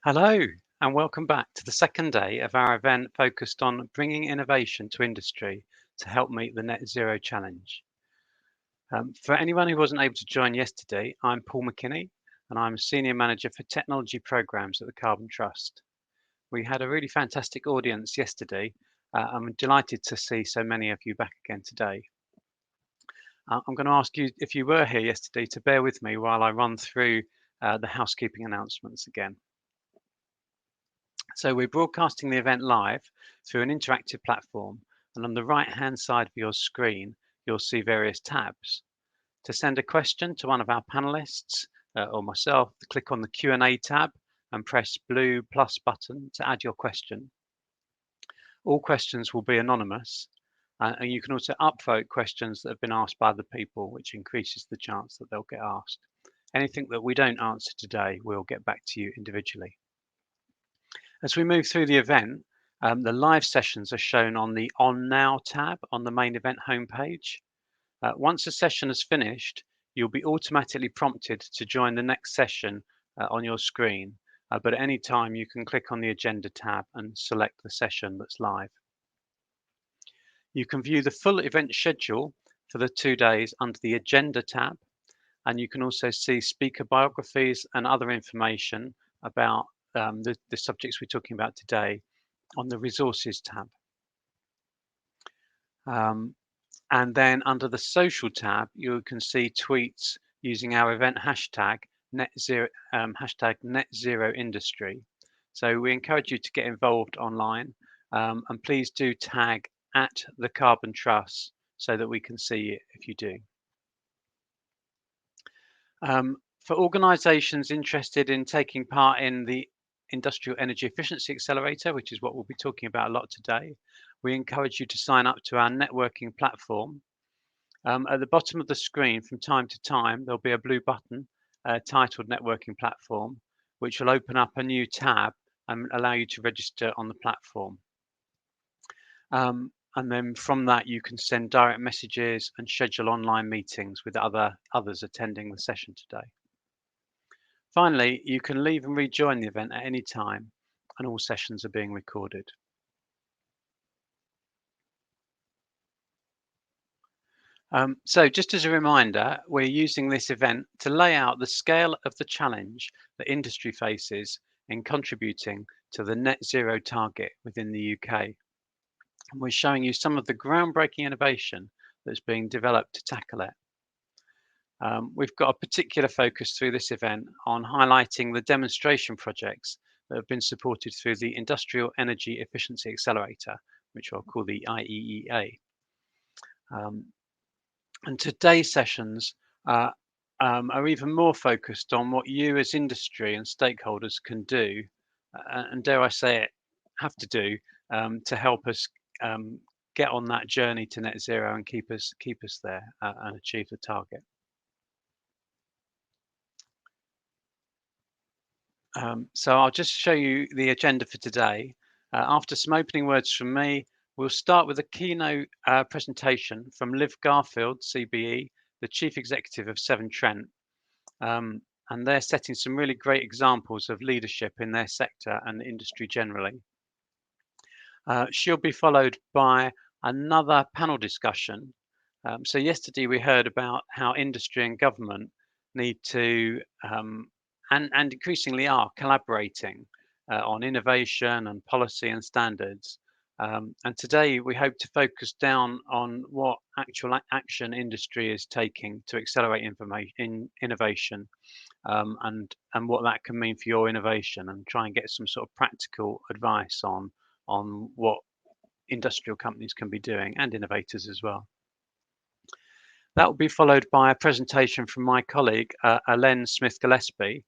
Hello, and welcome back to the second day of our event focused on bringing innovation to industry to help meet the net zero challenge. For anyone who wasn't able to join yesterday, I'm Paul McKinney, and I'm a Senior Manager for Technology Programs at the Carbon Trust. We had a really fantastic audience yesterday. I'm delighted to see so many of you back again today. I'm going to ask you, if you were here yesterday, to bear with me while I run through the housekeeping announcements again. So we're broadcasting the event live through an interactive platform, and on the right-hand side of your screen, you'll see various tabs. To send a question to one of our panelists or myself, click on the Q&A tab and press blue plus button to add your question. All questions will be anonymous, and you can also upvote questions that have been asked by other people, which increases the chance that they'll get asked. Anything that we don't answer today, we'll get back to you individually. As we move through the event, the live sessions are shown on the On Now tab on the main event homepage. Once a session is finished, you'll be automatically prompted to join the next session on your screen, but at any time you can click on the Agenda tab and select the session that's live. You can view the full event schedule for the 2 days under the Agenda tab, and you can also see speaker biographies and other information about the subjects we're talking about today on the Resources tab. And then under the Social tab, you can see tweets using our event hashtag #NetZeroIndustry. So we encourage you to get involved online, and please do tag at the Carbon Trust so that we can see it if you do. For organisations interested in taking part in the Industrial Energy Efficiency Accelerator, which is what we'll be talking about a lot today, we encourage you to sign up to our networking platform. At the bottom of the screen, from time to time, there'll be a blue button titled Networking Platform, which will open up a new tab and allow you to register on the platform. And then from that, you can send direct messages and schedule online meetings with others attending the session today. Finally, you can leave and rejoin the event at any time, and all sessions are being recorded. So just as a reminder, we're using this event to lay out the scale of the challenge that industry faces in contributing to the net zero target within the UK. And we're showing you some of the groundbreaking innovation that's being developed to tackle it. We've got a particular focus through this event on highlighting the demonstration projects that have been supported through the Industrial Energy Efficiency Accelerator, which I'll call the IEEA. And today's sessions are even more focused on what you as industry and stakeholders can do, and dare I say it, have to do to help us get on that journey to net zero and keep us there and achieve the target. So I'll just show you the agenda for today. After some opening words from me, we'll start with a keynote presentation from Liv Garfield, CBE, the Chief Executive of Severn Trent. And they're setting some really great examples of leadership in their sector and the industry generally. She'll be followed by another panel discussion. So yesterday we heard about how industry and government need to and increasingly are collaborating on innovation and policy and standards. And today we hope to focus down on what actual action industry is taking to accelerate innovation and what that can mean for your innovation, and try and get some sort of practical advice on what industrial companies can be doing, and innovators as well. That will be followed by a presentation from my colleague, Elaine Smith-Gillespie,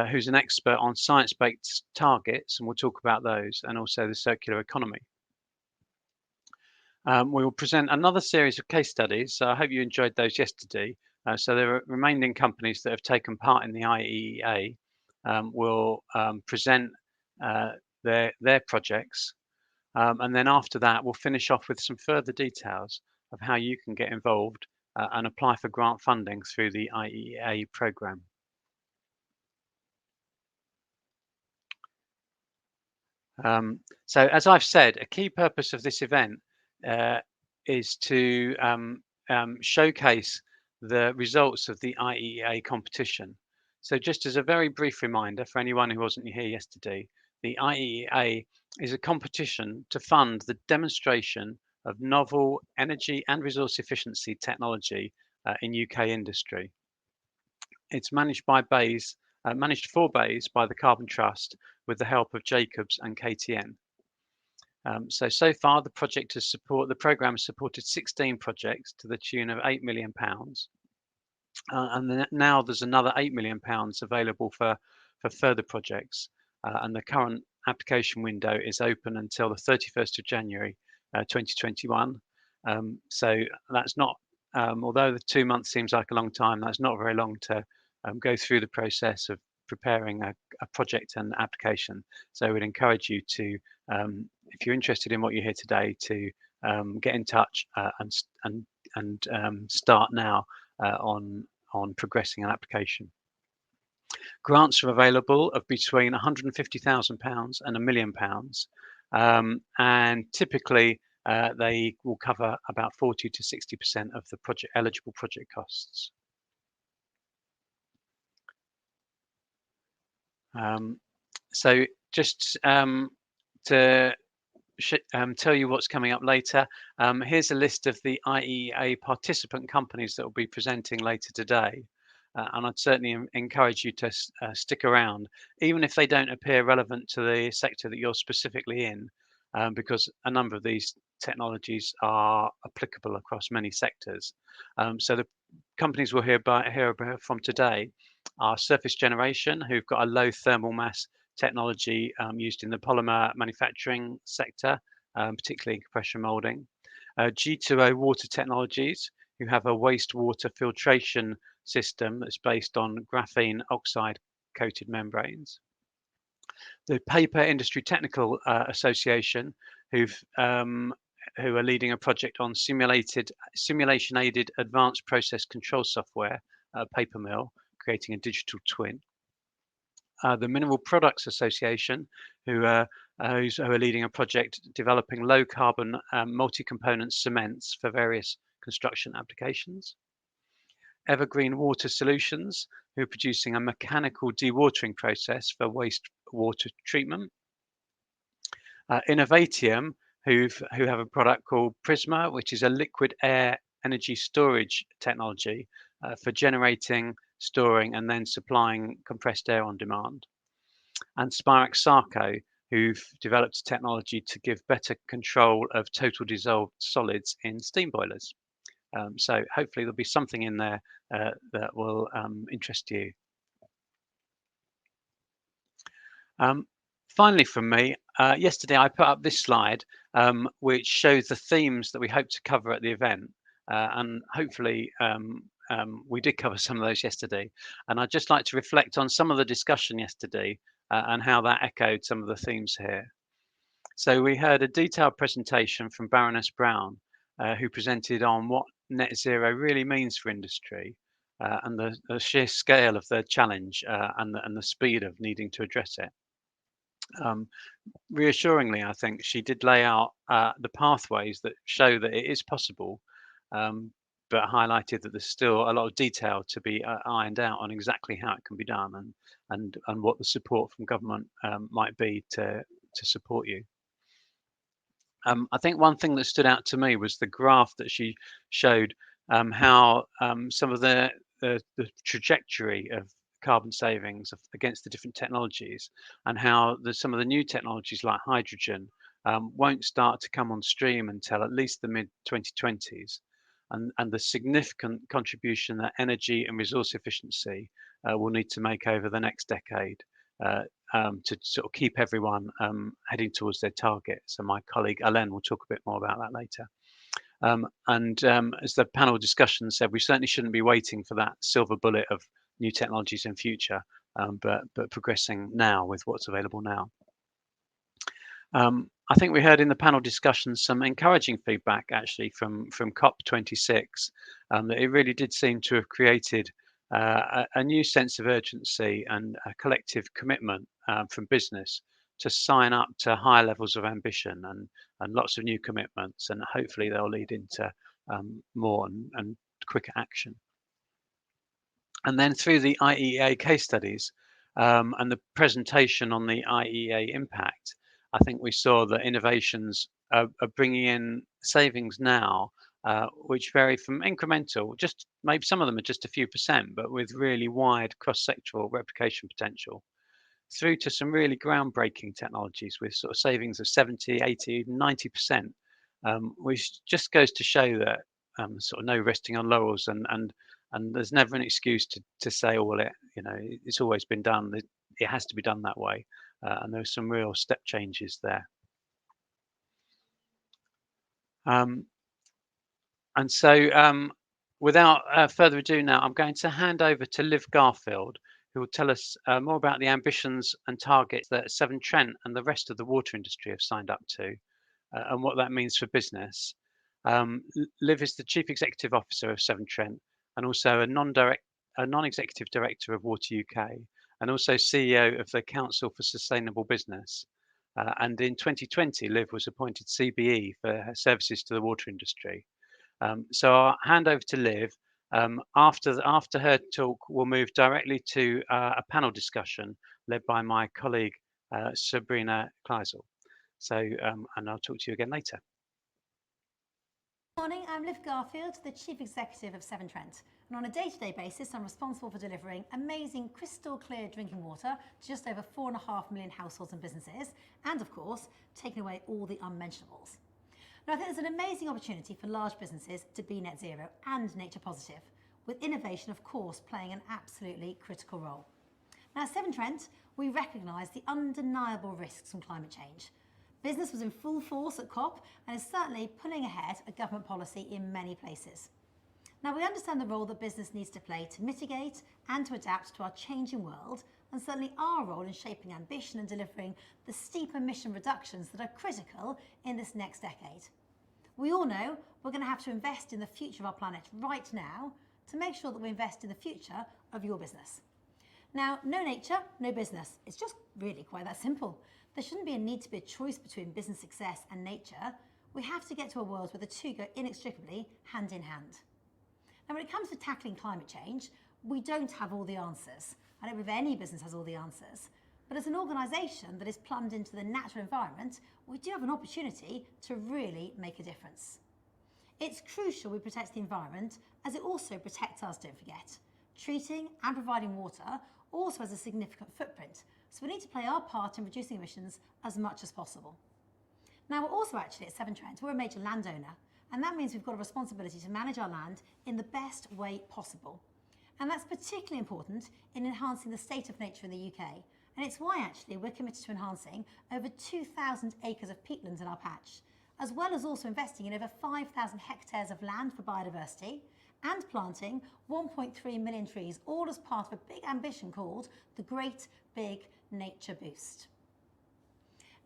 who's an expert on science-based targets, and we'll talk about those, and also the circular economy. We will present another series of case studies, so I hope you enjoyed those yesterday. So the remaining companies that have taken part in the IEEA will present their projects, and then after that we'll finish off with some further details of how you can get involved and apply for grant funding through the IEEA programme. So as I've said, a key purpose of this event uh, is to showcase the results of the Iea competition. So just as a very brief reminder for anyone who wasn't here yesterday, the Iea is a competition to fund the demonstration of novel energy and resource efficiency technology in UK industry. It's managed for Bays by the Carbon Trust with the help of Jacobs and KTN. So far, the program has supported 16 projects to the tune of £8 million, and now there's another £8 million available for further projects. And the current application window is open until the 31st of January 2021. So that's not, although the 2 months seems like a long time, that's not very long to go through the process of preparing a project and application. So we'd encourage you to, if you're interested in what you hear today, to get in touch and start now on progressing an application. Grants are available of between £150,000 and £1 million, and typically they will cover about 40 to 60% of the eligible project costs. So just to tell you what's coming up later, here's a list of the Iea participant companies that will be presenting later today. And I'd certainly encourage you to stick around, even if they don't appear relevant to the sector that you're specifically in, because a number of these technologies are applicable across many sectors. So the companies we'll hear about from today are Surface Generation, who've got a low thermal mass technology used in the polymer manufacturing sector, particularly compression molding. G2O Water Technologies, who have a wastewater filtration system that's based on graphene oxide coated membranes. The Paper Industry Technical Association, who are leading a project on simulation-aided advanced process control software at a paper mill, creating a digital twin. The Mineral Products Association, who are leading a project developing low carbon multi-component cements for various construction applications. Evergreen Water Solutions, who are producing a mechanical dewatering process for wastewater treatment. Innovatium, who have a product called Prisma, which is a liquid air energy storage technology for generating, storing, and then supplying compressed air on demand. And Spirax Sarco, who've developed technology to give better control of total dissolved solids in steam boilers. So hopefully there'll be something in there that will interest you. Finally from me, yesterday I put up this slide which shows the themes that we hope to cover at the event, and hopefully we did cover some of those yesterday, and I'd just like to reflect on some of the discussion yesterday and how that echoed some of the themes here. So we heard a detailed presentation from Baroness Brown, who presented on what net zero really means for industry and the sheer scale of the challenge and the speed of needing to address it. Reassuringly, I think she did lay out the pathways that show that it is possible, but highlighted that there's still a lot of detail to be ironed out on exactly how it can be done and what the support from government might be to support you. I think one thing that stood out to me was the graph that she showed how some of the trajectory of carbon savings against the different technologies, and how some of the new technologies like hydrogen won't start to come on stream until at least the mid 2020s, and the significant contribution that energy and resource efficiency will need to make over the next decade to sort of keep everyone heading towards their target. So my colleague Alain will talk a bit more about that later. As the panel discussion said, we certainly shouldn't be waiting for that silver bullet of new technologies in future, but progressing now with what's available now. I think we heard in the panel discussion some encouraging feedback actually from COP26, that it really did seem to have created a new sense of urgency and a collective commitment from business to sign up to higher levels of ambition and lots of new commitments, and hopefully they'll lead into more and quicker action. And then through the IEA case studies and the presentation on the IEA impact, I think we saw that innovations are bringing in savings now, which vary from incremental, just maybe some of them are just a few percent, but with really wide cross-sectoral replication potential, through to some really groundbreaking technologies with sort of savings of 70, 80, even 90%, which just goes to show that sort of no resting on laurels, and there's never an excuse to say, oh, well, it's always been done. It has to be done that way. And there's some real step changes there. And so without further ado now, I'm going to hand over to Liv Garfield, who will tell us more about the ambitions and targets that Severn Trent and the rest of the water industry have signed up to, and what that means for business. Liv is the Chief Executive Officer of Severn Trent and also a non-executive director of Water UK, and also CEO of the Council for Sustainable Business. And in 2020, Liv was appointed CBE for her services to the water industry. So I'll hand over to Liv. After her talk, we'll move directly to a panel discussion led by my colleague Sabrina Kleisel. So, and I'll talk to you again later. Good morning, I'm Liv Garfield, the Chief Executive of Severn Trent. And on a day-to-day basis, I'm responsible for delivering amazing crystal clear drinking water to just over 4.5 million households and businesses, and of course, taking away all the unmentionables. Now, I think there's an amazing opportunity for large businesses to be net zero and nature positive, with innovation, of course, playing an absolutely critical role. Now, at Severn Trent, we recognise the undeniable risks from climate change. Business was in full force at COP and is certainly pulling ahead a government policy in many places. Now, we understand the role that business needs to play to mitigate and to adapt to our changing world, and certainly our role in shaping ambition and delivering the steep emission reductions that are critical in this next decade. We all know we're going to have to invest in the future of our planet right now to make sure that we invest in the future of your business. Now, no nature, no business. It's just really quite that simple. There shouldn't be a need to be a choice between business success and nature. We have to get to a world where the two go inextricably hand in hand. Now, when it comes to tackling climate change, we don't have all the answers. I don't believe any business has all the answers. But as an organisation that is plumbed into the natural environment, we do have an opportunity to really make a difference. It's crucial we protect the environment, as it also protects us, don't forget. Treating and providing water also has a significant footprint, so we need to play our part in reducing emissions as much as possible. Now, we're also actually at Severn Trent, we're a major landowner, and that means we've got a responsibility to manage our land in the best way possible. And that's particularly important in enhancing the state of nature in the UK. And it's why actually we're committed to enhancing over 2,000 acres of peatlands in our patch, as well as also investing in over 5,000 hectares of land for biodiversity and planting 1.3 million trees, all as part of a big ambition called the Great Big Nature Boost.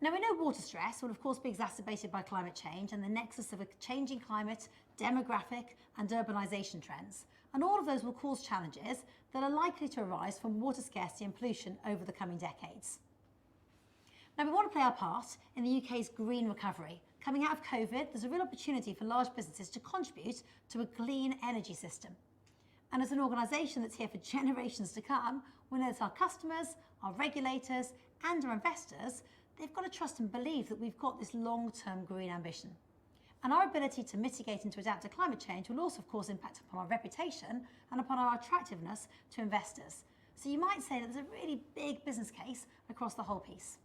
Now, we know water stress will of course be exacerbated by climate change and the nexus of a changing climate, demographic and urbanisation trends. And all of those will cause challenges that are likely to arise from water scarcity and pollution over the coming decades. Now, we want to play our part in the UK's green recovery. Coming out of COVID, there's a real opportunity for large businesses to contribute to a clean energy system. And as an organisation that's here for generations to come, we know that our customers, our regulators and our investors, they've got to trust and believe that we've got this long-term green ambition. And our ability to mitigate and to adapt to climate change will also, of course, impact upon our reputation and upon our attractiveness to investors. So you might say that there's a really big business case across the whole piece.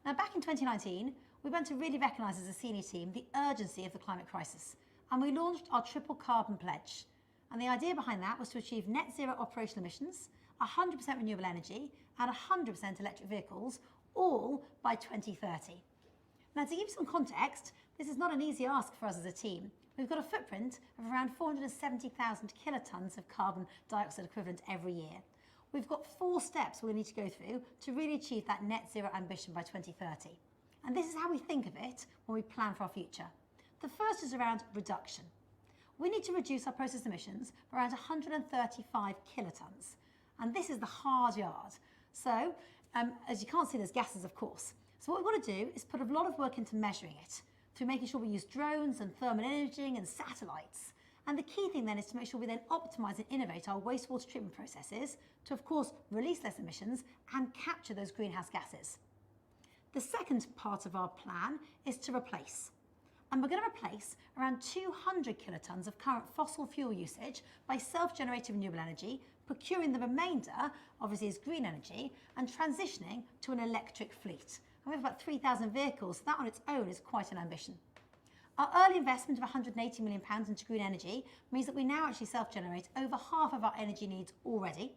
Now, back in 2019, we went to really recognise as a senior team the urgency of the climate crisis. And we launched our triple carbon pledge. And the idea behind that was to achieve net zero operational emissions, 100% renewable energy and 100% electric vehicles, all by 2030. Now, to give you some context, this is not an easy ask for us as a team. We've got a footprint of around 470,000 kilotons of carbon dioxide equivalent every year. We've got 4 steps we'll need to go through to really achieve that net zero ambition by 2030. And this is how we think of it when we plan for our future. The first is around reduction. We need to reduce our process emissions by around 135 kilotons. And this is the hard yard. So, as you can't see, there's gases, of course. So what we want to do is put a lot of work into measuring it through making sure we use drones and thermal imaging and satellites. And the key thing then is to make sure we then optimise and innovate our wastewater treatment processes to, of course, release less emissions and capture those greenhouse gases. The second part of our plan is to replace. And we're going to replace around 200 kilotons of current fossil fuel usage by self-generated renewable energy, procuring the remainder, obviously, as green energy, and transitioning to an electric fleet. And we have about 3,000 vehicles, so that on its own is quite an ambition. Our early investment of £180 million into green energy means that we now actually self-generate over half of our energy needs already.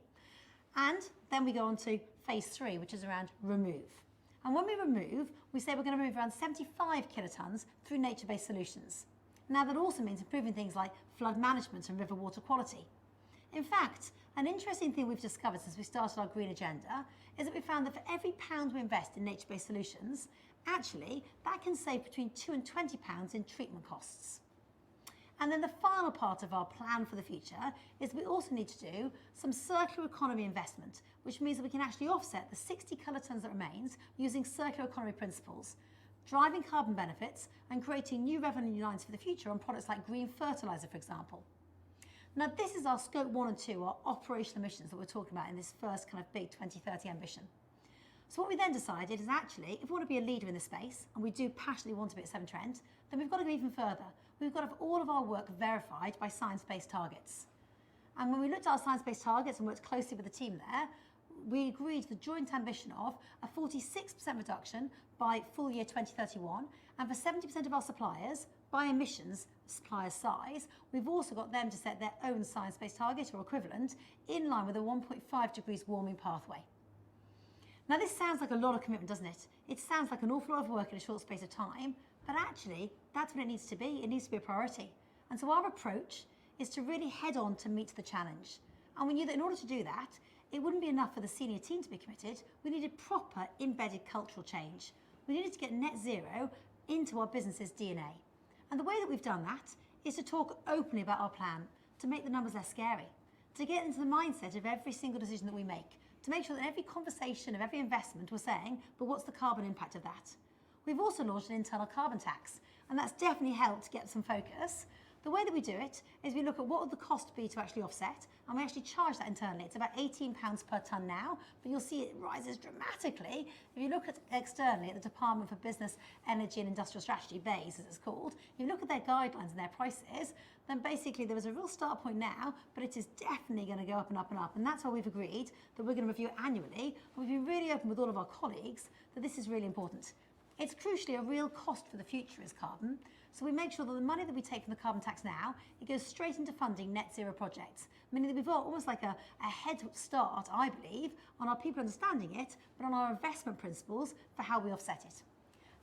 And then we go on to phase 3, which is around remove. And when we remove, we say we're going to remove around 75 kilotons through nature-based solutions. Now that also means improving things like flood management and river water quality. In fact, an interesting thing we've discovered since we started our green agenda is that we found that for every pound we invest in nature-based solutions, actually that can save between £2 and £20 in treatment costs. And then the final part of our plan for the future is we also need to do some circular economy investment, which means that we can actually offset the 60 kilotons that remains using circular economy principles, driving carbon benefits and creating new revenue lines for the future on products like green fertiliser, for example. Now this is our scope 1 and 2, our operational emissions that we're talking about in this first kind of big 2030 ambition. So what we then decided is actually, if we want to be a leader in this space, and we do passionately want to be at Severn Trent, then we've got to go even further. We've got to have all of our work verified by science-based targets. And when we looked at our science-based targets and worked closely with the team there, we agreed the joint ambition of a 46% reduction by full year 2031, and for 70% of our suppliers, by emissions supplier size, we've also got them to set their own science-based target or equivalent in line with a 1.5 degrees warming pathway. Now this sounds like a lot of commitment, doesn't it? It sounds like an awful lot of work in a short space of time, but actually that's what it needs to be. It needs to be a priority. And so our approach is to really head on to meet the challenge. And we knew that in order to do that, it wouldn't be enough for the senior team to be committed. We needed proper embedded cultural change. We needed to get net zero into our business's DNA. And the way that we've done that is to talk openly about our plan, to make the numbers less scary, to get into the mindset of every single decision that we make, to make sure that every conversation of every investment we're saying, but what's the carbon impact of that? We've also launched an internal carbon tax, and that's definitely helped get some focus. The way that we do it is we look at what would the cost be to actually offset, and we actually charge that internally. It's about £18 per tonne now, but you'll see it rises dramatically. If you look at externally at the Department for Business, Energy and Industrial Strategy, BEIS as it's called, if you look at their guidelines and their prices, then basically there is a real start point now, but it is definitely going to go up and up and up. And that's why we've agreed that we're going to review it annually. And we've been really open with all of our colleagues that this is really important. It's crucially a real cost for the future is carbon. So we make sure that the money that we take from the carbon tax now, it goes straight into funding net zero projects, meaning that we've got almost like a head start, I believe, on our people understanding it, but on our investment principles for how we offset it.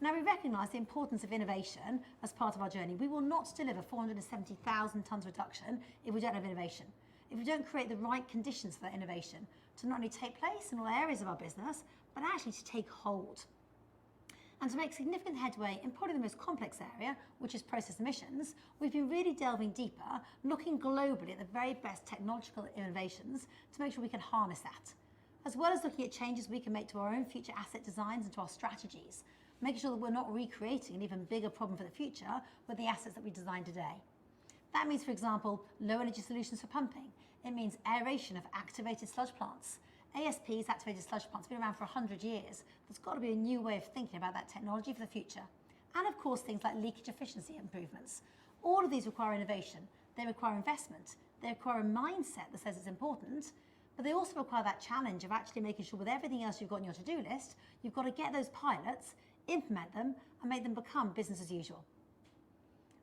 Now we recognise the importance of innovation as part of our journey. We will not deliver 470,000 tonnes reduction if we don't have innovation, if we don't create the right conditions for that innovation to not only take place in all areas of our business, but actually to take hold. And to make significant headway in probably the most complex area, which is process emissions, we've been really delving deeper, looking globally at the very best technological innovations to make sure we can harness that, as well as looking at changes we can make to our own future asset designs and to our strategies, making sure that we're not recreating an even bigger problem for the future with the assets that we design today. That means, for example, low energy solutions for pumping. It means aeration of activated sludge plants. ASPs, activated sludge plants, have been around for 100 years. There's got to be a new way of thinking about that technology for the future. And of course, things like leakage efficiency improvements. All of these require innovation. They require investment. They require a mindset that says it's important, but they also require that challenge of actually making sure with everything else you've got on your to-do list, you've got to get those pilots, implement them, and make them become business as usual.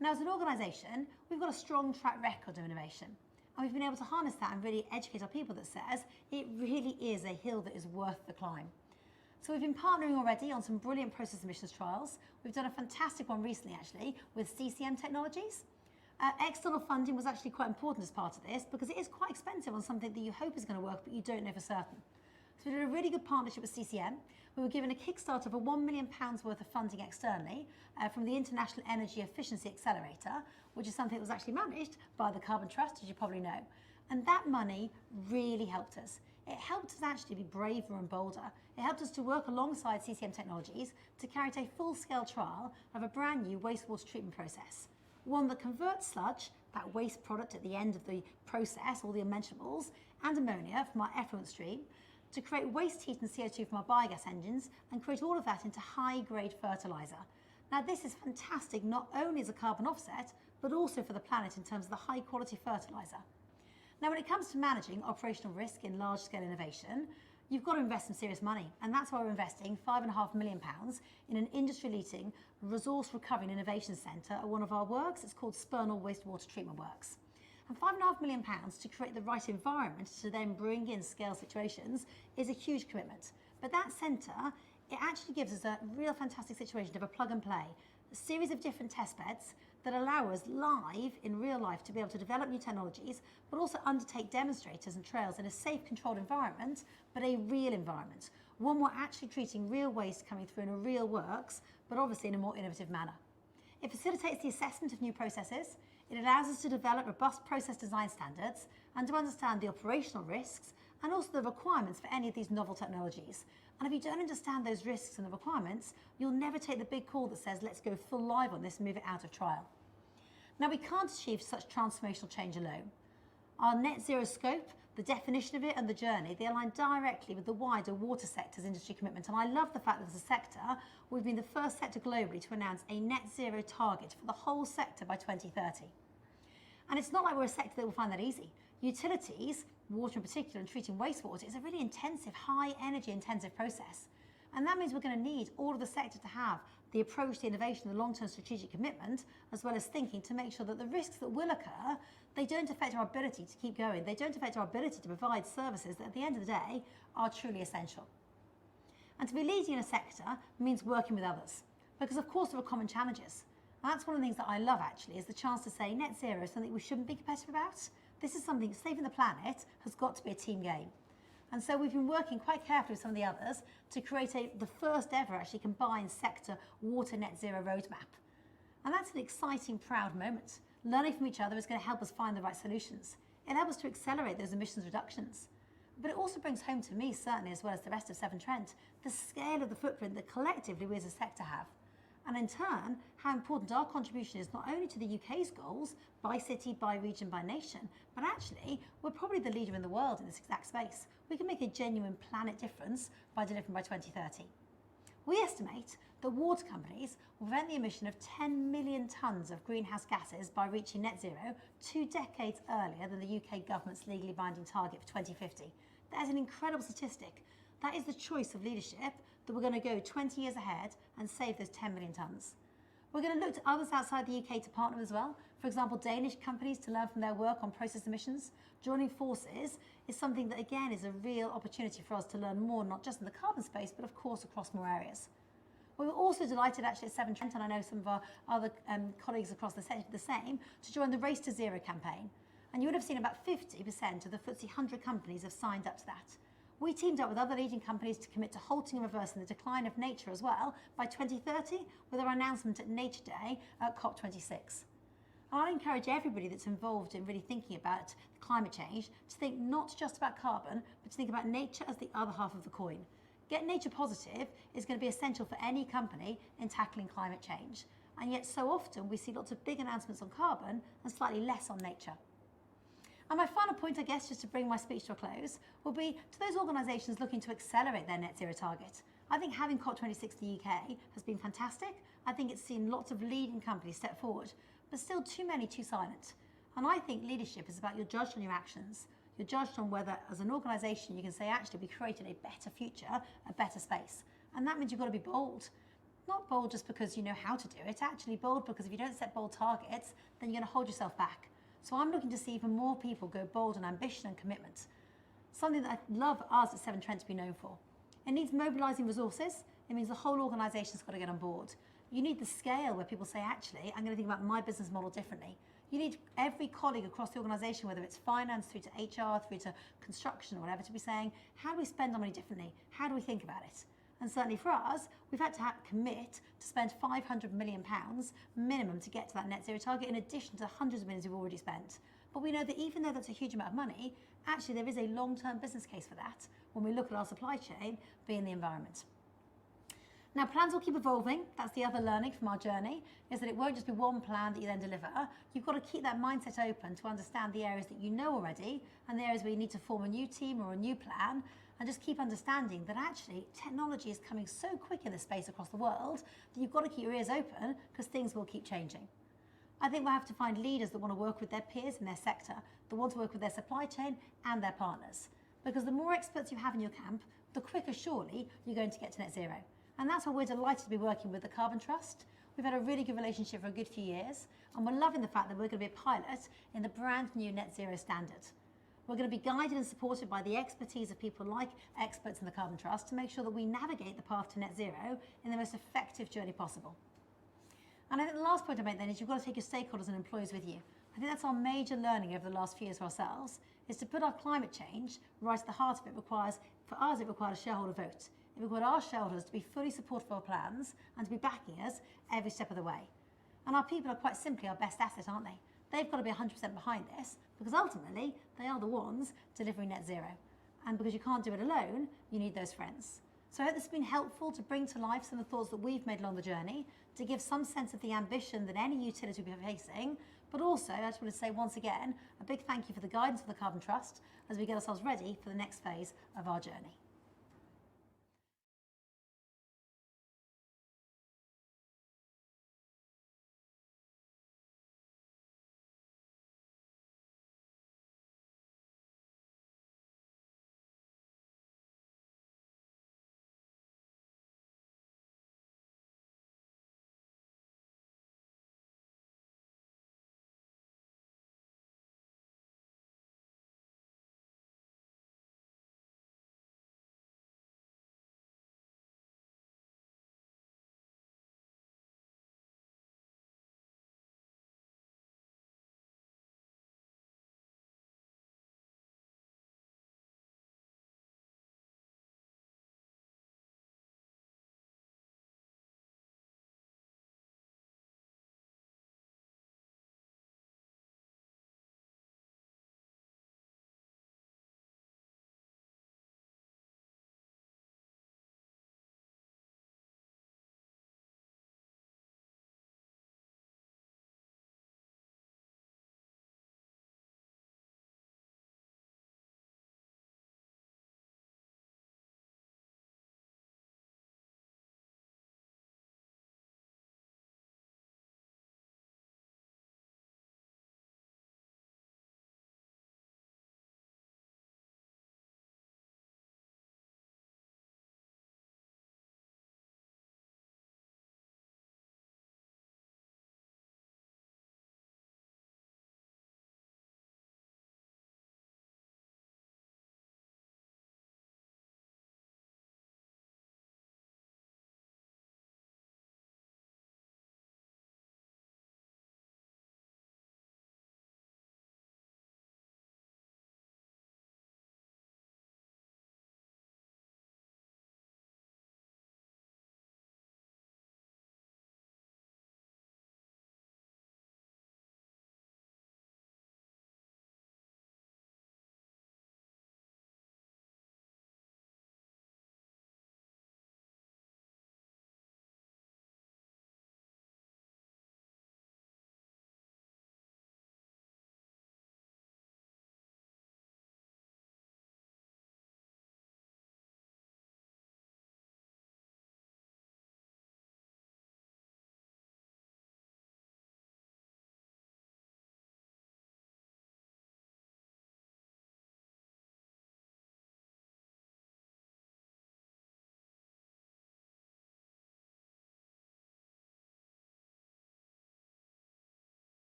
Now, as an organisation, we've got a strong track record of innovation. And we've been able to harness that and really educate our people that says it really is a hill that is worth the climb. So we've been partnering already on some brilliant process emissions trials. We've done a fantastic one recently, actually, with CCM Technologies. External funding was actually quite important as part of this because it is quite expensive on something that you hope is going to work, but you don't know for certain. So we did a really good partnership with CCM. We were given a kickstart of a £1 million worth of funding externally from the International Energy Efficiency Accelerator, which is something that was actually managed by the Carbon Trust, as you probably know. And that money really helped us. it helped us actually be braver and bolder. It helped us to work alongside CCM Technologies to carry out a full-scale trial of a brand new wastewater treatment process. One that converts sludge, that waste product at the end of the process, all the unmentionables, and ammonia from our effluent stream, to create waste heat and CO2 from our biogas engines and create all of that into high-grade fertiliser. Now this is fantastic not only as a carbon offset, but also for the planet in terms of the high-quality fertiliser. Now when it comes to managing operational risk in large-scale innovation, you've got to invest some serious money, and that's why we're investing £5.5 million in an industry-leading resource recovery and innovation centre at one of our works. It's called Spurnall Wastewater Treatment Works. And £5.5 million to create the right environment to then bring in scale situations is a huge commitment. But that centre, it actually gives us a real fantastic situation to have a plug and play, a series of different test beds that allow us live, in real life, to be able to develop new technologies, but also undertake demonstrators and trails in a safe, controlled environment, but a real environment. One where actually treating real waste coming through in a real works, but obviously in a more innovative manner. It facilitates the assessment of new processes. It allows us to develop robust process design standards and to understand the operational risks and also the requirements for any of these novel technologies. And if you don't understand those risks and the requirements, you'll never take the big call that says, let's go full live on this and move it out of trial. Now, we can't achieve such transformational change alone. Our net zero scope, the definition of it and the journey, they align directly with the wider water sector's industry commitment. And I love the fact that as a sector, we've been the first sector globally to announce a net zero target for the whole sector by 2030. And it's not like we're a sector that will find that easy. Utilities, water in particular, and treating wastewater is a really intensive, high energy intensive process. And that means we're going to need all of the sector to have the approach to innovation, the long-term strategic commitment, as well as thinking to make sure that the risks that will occur, they don't affect our ability to keep going. They don't affect our ability to provide services that at the end of the day are truly essential. And to be leading in a sector means working with others, because of course there are common challenges. And that's one of the things that I love actually, is the chance to say net zero is something we shouldn't be competitive about. This is something, saving the planet has got to be a team game. And so we've been working quite carefully with some of the others to create the first ever actually combined sector water net zero roadmap. And that's an exciting, proud moment. Learning from each other is going to help us find the right solutions. It helps us to accelerate those emissions reductions. But it also brings home to me, certainly, as well as the rest of Severn Trent, the scale of the footprint that collectively we as a sector have. And in turn, how important our contribution is not only to the UK's goals, by city, by region, by nation, but actually, we're probably the leader in the world in this exact space. We can make a genuine planet difference by delivering by 2030. We estimate that water companies will prevent the emission of 10 million tonnes of greenhouse gases by reaching net zero 2 decades earlier than the UK government's legally binding target for 2050. That is an incredible statistic. That is the choice of leadership, that we're going to go 20 years ahead and save those 10 million tonnes. We're going to look to others outside the UK to partner as well. For example, Danish companies to learn from their work on process emissions. Joining forces is something that, again, is a real opportunity for us to learn more, not just in the carbon space, but of course across more areas. We were also delighted actually at Severn Trent, and I know some of our other colleagues across the sector the same, to join the Race to Zero campaign. And you would have seen about 50% of the FTSE 100 companies have signed up to that. We teamed up with other leading companies to commit to halting and reversing the decline of nature as well by 2030 with our announcement at Nature Day at COP26. And I encourage everybody that's involved in really thinking about climate change to think not just about carbon, but to think about nature as the other half of the coin. Get nature positive is going to be essential for any company in tackling climate change. And yet so often we see lots of big announcements on carbon and slightly less on nature. And my final point, I guess, just to bring my speech to a close, will be to those organisations looking to accelerate their net zero target. I think having COP26 in the UK has been fantastic. I think it's seen lots of leading companies step forward, but still too many too silent. And I think leadership is about you're judged on your actions. You're judged on whether, as an organisation, you can say, actually, we created a better future, a better space. And that means you've got to be bold. Not bold just because you know how to do it, actually bold because if you don't set bold targets, then you're going to hold yourself back. So I'm looking to see even more people go bold on ambition and commitment. Something that I love us at Severn Trent to be known for. It needs mobilising resources. It means the whole organisation's got to get on board. You need the scale where people say, actually, I'm going to think about my business model differently. You need every colleague across the organisation, whether it's finance, through to HR, through to construction or whatever, to be saying, how do we spend our money differently? How do we think about it? And certainly for us, we've had to commit to spend £500 million minimum to get to that net zero target, in addition to the hundreds of millions we've already spent. But we know that even though that's a huge amount of money, actually there is a long-term business case for that when we look at our supply chain being the environment. Now, plans will keep evolving. That's the other learning from our journey, is that it won't just be one plan that you then deliver. You've got to keep that mindset open to understand the areas that you know already and the areas where you need to form a new team or a new plan, and just keep understanding that actually technology is coming so quick in this space across the world that you've got to keep your ears open because things will keep changing. I think we'll have to find leaders that want to work with their peers in their sector, that want to work with their supply chain and their partners. Because the more experts you have in your camp, the quicker surely you're going to get to net zero. And that's why we're delighted to be working with the Carbon Trust. We've had a really good relationship for a good few years, and we're loving the fact that we're going to be a pilot in the brand new net zero standard. We're going to be guided and supported by the expertise of people like experts in the Carbon Trust to make sure that we navigate the path to net zero in the most effective journey possible. And I think the last point I make then is you've got to take your stakeholders and employees with you. I think that's our major learning over the last few years for ourselves, is to put our climate change right at the heart of it requires a shareholder vote. It required our shareholders to be fully supportive of our plans and to be backing us every step of the way. And our people are quite simply our best asset, aren't they? They've got to be 100% behind this because ultimately they are the ones delivering net zero. And because you can't do it alone, you need those friends. So I hope this has been helpful to bring to life some of the thoughts that we've made along the journey, to give some sense of the ambition that any utility will be facing, but also, I just want to say once again, a big thank you for the guidance of the Carbon Trust as we get ourselves ready for the next phase of our journey.